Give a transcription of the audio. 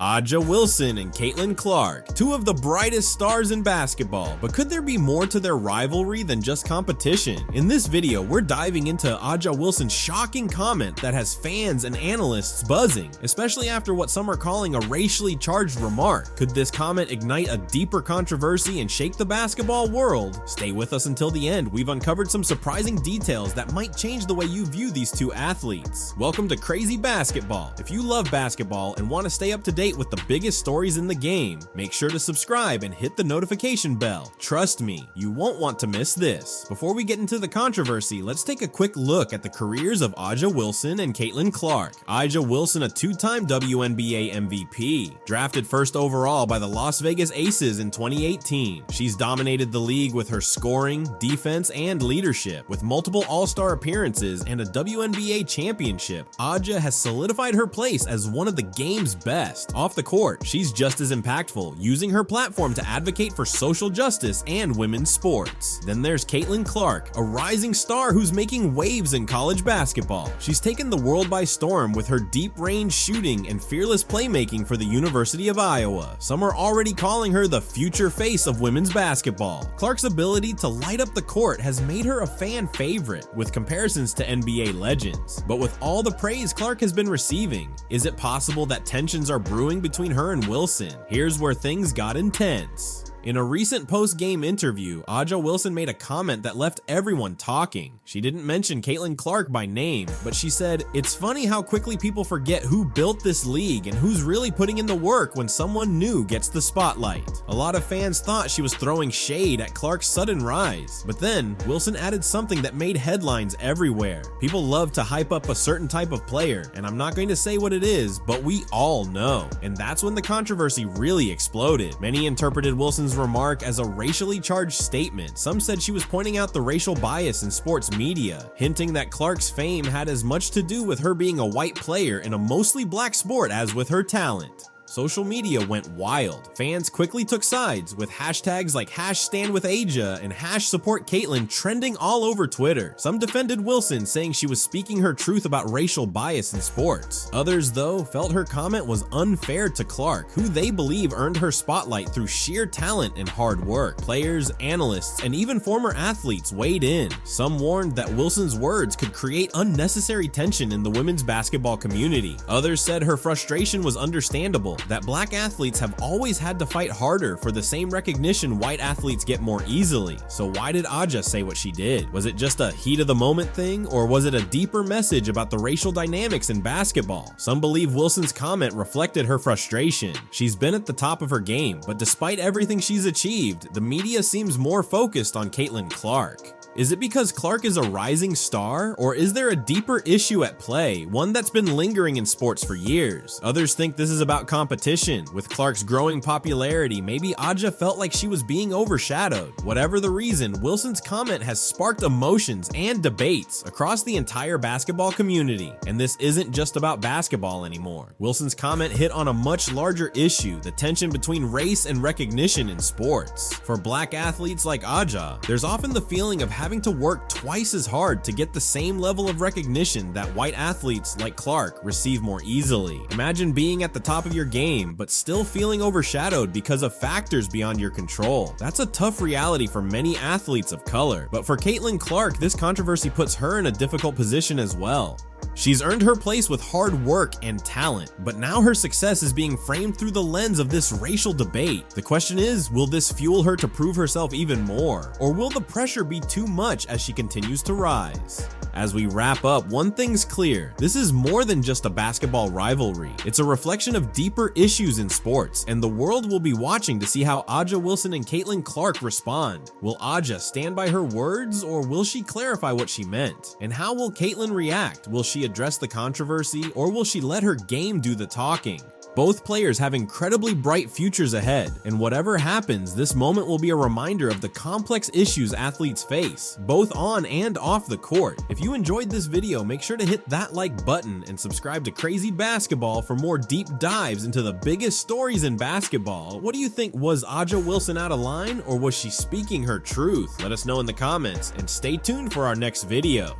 Aja Wilson and Caitlin Clark, two of the brightest stars in basketball, but could there be more to their rivalry than just competition? In this video, we're diving into Aja Wilson's shocking comment that has fans and analysts buzzing, especially after what some are calling a racially charged remark. Could this comment ignite a deeper controversy and shake the basketball world? Stay with us until the end. We've uncovered some surprising details that might change the way you view these two athletes. Welcome to Crazy Basketball. If you love basketball and want to stay up to date with the biggest stories in the game, make sure to subscribe and hit the notification bell. Trust me, you won't want to miss this. Before we get into the controversy, let's take a quick look at the careers of Aja Wilson and Caitlin Clark. Aja Wilson, a two-time WNBA MVP, drafted first overall by the Las Vegas Aces in 2018. She's dominated the league with her scoring, defense, and leadership. With multiple All-Star appearances and a WNBA championship, Aja has solidified her place as one of the game's best. Off the court, she's just as impactful, using her platform to advocate for social justice and women's sports. Then there's Caitlin Clark, a rising star who's making waves in college basketball. She's taken the world by storm with her deep-range shooting and fearless playmaking for the University of Iowa. Some are already calling her the future face of women's basketball. Clark's ability to light up the court has made her a fan favorite, with comparisons to NBA legends. But with all the praise Clark has been receiving, is it possible that tensions are brewing between her and Wilson? Here's where things got intense. In a recent post-game interview, Aja Wilson made a comment that left everyone talking. She didn't mention Caitlin Clark by name, but she said, "It's funny how quickly people forget who built this league and who's really putting in the work when someone new gets the spotlight." A lot of fans thought she was throwing shade at Clark's sudden rise, but then Wilson added something that made headlines everywhere. People love to hype up a certain type of player, and I'm not going to say what it is, but we all know. And that's when the controversy really exploded. Many interpreted Wilson's remark as a racially charged statement. Some said she was pointing out the racial bias in sports media, hinting that Clark's fame had as much to do with her being a white player in a mostly black sport as with her talent. Social media went wild. Fans quickly took sides, with hashtags like #StandWithAja and #SupportCaitlin trending all over Twitter. Some defended Wilson, saying she was speaking her truth about racial bias in sports. Others, though, felt her comment was unfair to Clark, who they believe earned her spotlight through sheer talent and hard work. Players, analysts, and even former athletes weighed in. Some warned that Wilson's words could create unnecessary tension in the women's basketball community. Others said her frustration was understandable, that black athletes have always had to fight harder for the same recognition white athletes get more easily. So why did Aja say what she did? Was it just a heat of the moment thing, or was it a deeper message about the racial dynamics in basketball? Some believe Wilson's comment reflected her frustration. She's been at the top of her game, but despite everything she's achieved, the media seems more focused on Caitlin Clark. Is it because Clark is a rising star, or is there a deeper issue at play, one that's been lingering in sports for years? Others think this is about competition. With Clark's growing popularity, maybe Aja felt like she was being overshadowed. Whatever the reason, Wilson's comment has sparked emotions and debates across the entire basketball community. And this isn't just about basketball anymore. Wilson's comment hit on a much larger issue, the tension between race and recognition in sports. For black athletes like Aja, there's often the feeling of having to work twice as hard to get the same level of recognition that white athletes like Clark receive more easily. Imagine being at the top of your game, but still feeling overshadowed because of factors beyond your control. That's a tough reality for many athletes of color. But for Caitlin Clark, this controversy puts her in a difficult position as well. She's earned her place with hard work and talent, but now her success is being framed through the lens of this racial debate. The question is, will this fuel her to prove herself even more, or will the pressure be too much as she continues to rise? As we wrap up, one thing's clear. This is more than just a basketball rivalry. It's a reflection of deeper issues in sports, and the world will be watching to see how Aja Wilson and Caitlin Clark respond. Will Aja stand by her words, or will she clarify what she meant? And how will Caitlin react? Will she address the controversy, or will she let her game do the talking? Both players have incredibly bright futures ahead, and whatever happens, this moment will be a reminder of the complex issues athletes face, both on and off the court. If you enjoyed this video, make sure to hit that like button and subscribe to Crazy Basketball for more deep dives into the biggest stories in basketball. What do you think? Was Aja Wilson out of line, or was she speaking her truth? Let us know in the comments, and stay tuned for our next video.